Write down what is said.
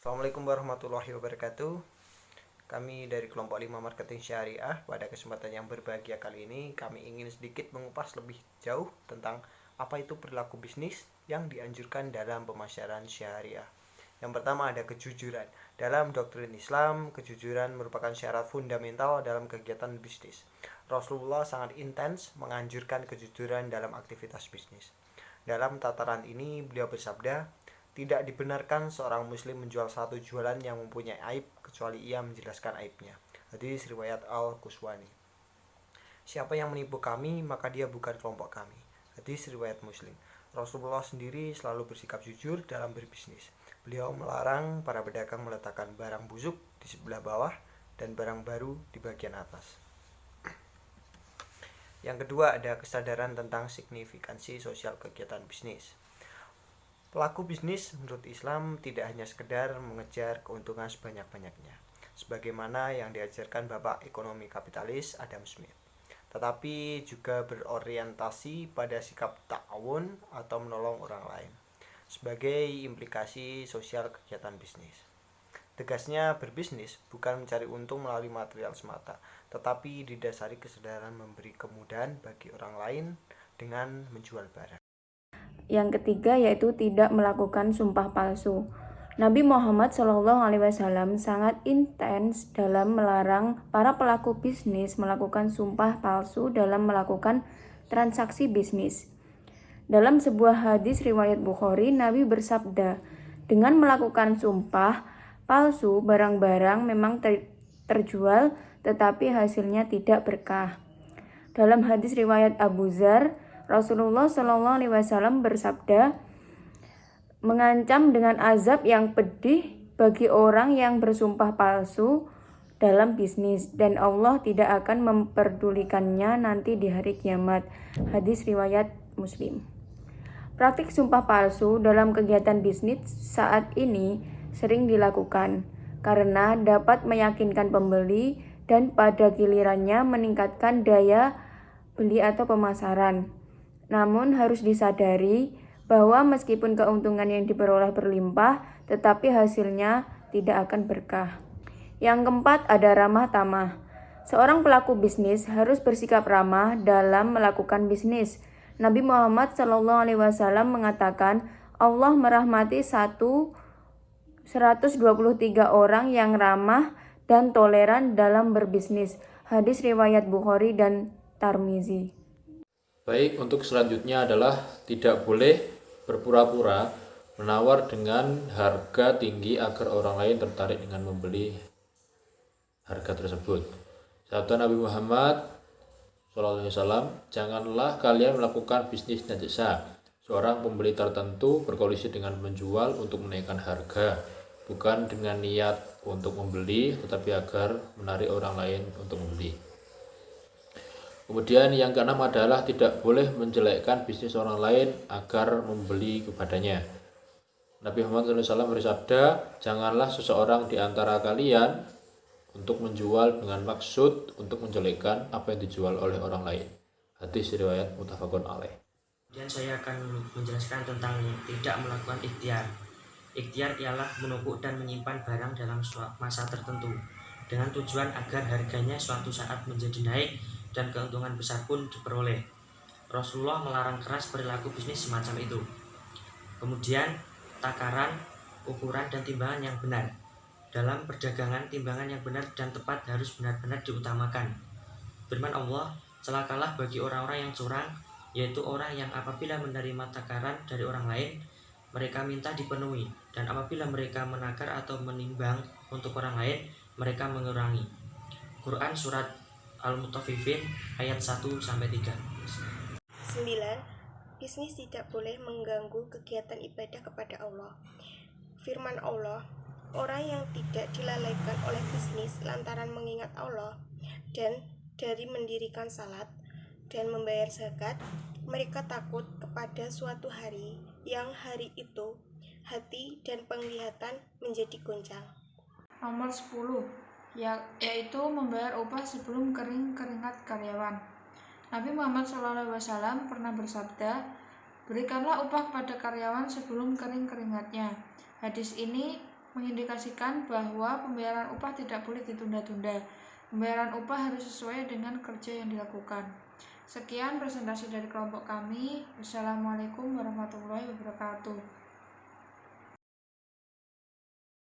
Assalamualaikum warahmatullahi wabarakatuh. Kami dari kelompok 5 Marketing Syariah. Pada kesempatan yang berbahagia kali ini, kami ingin sedikit mengupas lebih jauh tentang apa itu perilaku bisnis yang dianjurkan dalam pemasaran syariah. Yang pertama ada kejujuran. Dalam doktrin Islam, kejujuran merupakan syarat fundamental dalam kegiatan bisnis. Rasulullah sangat intens menganjurkan kejujuran dalam aktivitas bisnis. Dalam tataran ini, beliau bersabda, tidak dibenarkan seorang muslim menjual satu jualan yang mempunyai aib kecuali ia menjelaskan aibnya. Hadis riwayat Al-Quswani. Siapa yang menipu kami, maka dia bukan kelompok kami. Hadis riwayat Muslim. Rasulullah sendiri selalu bersikap jujur dalam berbisnis. Beliau melarang para pedagang meletakkan barang busuk di sebelah bawah dan barang baru di bagian atas. Yang kedua ada kesadaran tentang signifikansi sosial kegiatan bisnis. Pelaku bisnis menurut Islam tidak hanya sekedar mengejar keuntungan sebanyak-banyaknya, sebagaimana yang diajarkan Bapak Ekonomi Kapitalis Adam Smith, tetapi juga berorientasi pada sikap ta'awun atau menolong orang lain sebagai implikasi sosial kegiatan bisnis. Tegasnya, berbisnis bukan mencari untung melalui material semata, tetapi didasari kesadaran memberi kemudahan bagi orang lain dengan menjual barang. Yang ketiga yaitu tidak melakukan sumpah palsu. Nabi Muhammad SAW sangat intens dalam melarang para pelaku bisnis melakukan sumpah palsu dalam melakukan transaksi bisnis. Dalam sebuah hadis riwayat Bukhari, Nabi bersabda, dengan melakukan sumpah palsu, barang-barang memang terjual tetapi hasilnya tidak berkah. Dalam hadis riwayat Abu Dzar, Rasulullah SAW bersabda, mengancam dengan azab yang pedih bagi orang yang bersumpah palsu dalam bisnis, dan Allah tidak akan memperdulikannya nanti di hari kiamat. Hadis riwayat Muslim. Praktik sumpah palsu dalam kegiatan bisnis saat ini sering dilakukan karena dapat meyakinkan pembeli dan pada gilirannya meningkatkan daya beli atau pemasaran. Namun harus disadari bahwa meskipun keuntungan yang diperoleh berlimpah, tetapi hasilnya tidak akan berkah. Yang keempat ada ramah tamah. Seorang pelaku bisnis harus bersikap ramah dalam melakukan bisnis. Nabi Muhammad SAW mengatakan, Allah merahmati 123 orang yang ramah dan toleran dalam berbisnis. Hadis riwayat Bukhari dan Tirmizi. Baik, untuk selanjutnya adalah tidak boleh berpura-pura menawar dengan harga tinggi agar orang lain tertarik dengan membeli harga tersebut. Sabda Nabi Muhammad SAW, janganlah kalian melakukan bisnis najasa. Seorang pembeli tertentu berkondisi dengan menjual untuk menaikkan harga, bukan dengan niat untuk membeli, tetapi agar menarik orang lain untuk membeli. Kemudian yang keenam adalah tidak boleh menjelekkan bisnis orang lain agar membeli kepadanya. Nabi Muhammad SAW bersabda, janganlah seseorang di antara kalian untuk menjual dengan maksud untuk menjelekkan apa yang dijual oleh orang lain. Hadis riwayat muttafaqun alaih. Dan saya akan menjelaskan tentang tidak melakukan ikhtiar. Ikhtiar ialah menumpuk dan menyimpan barang dalam masa tertentu dengan tujuan agar harganya suatu saat menjadi naik dan keuntungan besar pun diperoleh. Rasulullah melarang keras perilaku bisnis semacam itu. Kemudian, takaran, ukuran, dan timbangan yang benar. Dalam perdagangan, timbangan yang benar dan tepat harus benar-benar diutamakan. Firman Allah, celakalah bagi orang-orang yang curang, yaitu orang yang apabila menerima takaran dari orang lain, mereka minta dipenuhi, dan apabila mereka menakar atau menimbang untuk orang lain, mereka mengurangi. Quran Surat Al-Mutaffifin ayat 1-3. 9. Bisnis tidak boleh mengganggu kegiatan ibadah kepada Allah. Firman Allah, orang yang tidak dilalaikan oleh bisnis lantaran mengingat Allah dan dari mendirikan salat dan membayar zakat, mereka takut kepada suatu hari yang hari itu hati dan penglihatan menjadi goncang. Nomor 10, yaitu membayar upah sebelum keringat karyawan. Nabi Muhammad SAW pernah bersabda, berikanlah upah kepada karyawan sebelum keringatnya. Hadis ini mengindikasikan bahwa pembayaran upah tidak boleh ditunda-tunda. Pembayaran upah harus sesuai dengan kerja yang dilakukan. Sekian presentasi dari kelompok kami. Wassalamualaikum warahmatullahi wabarakatuh.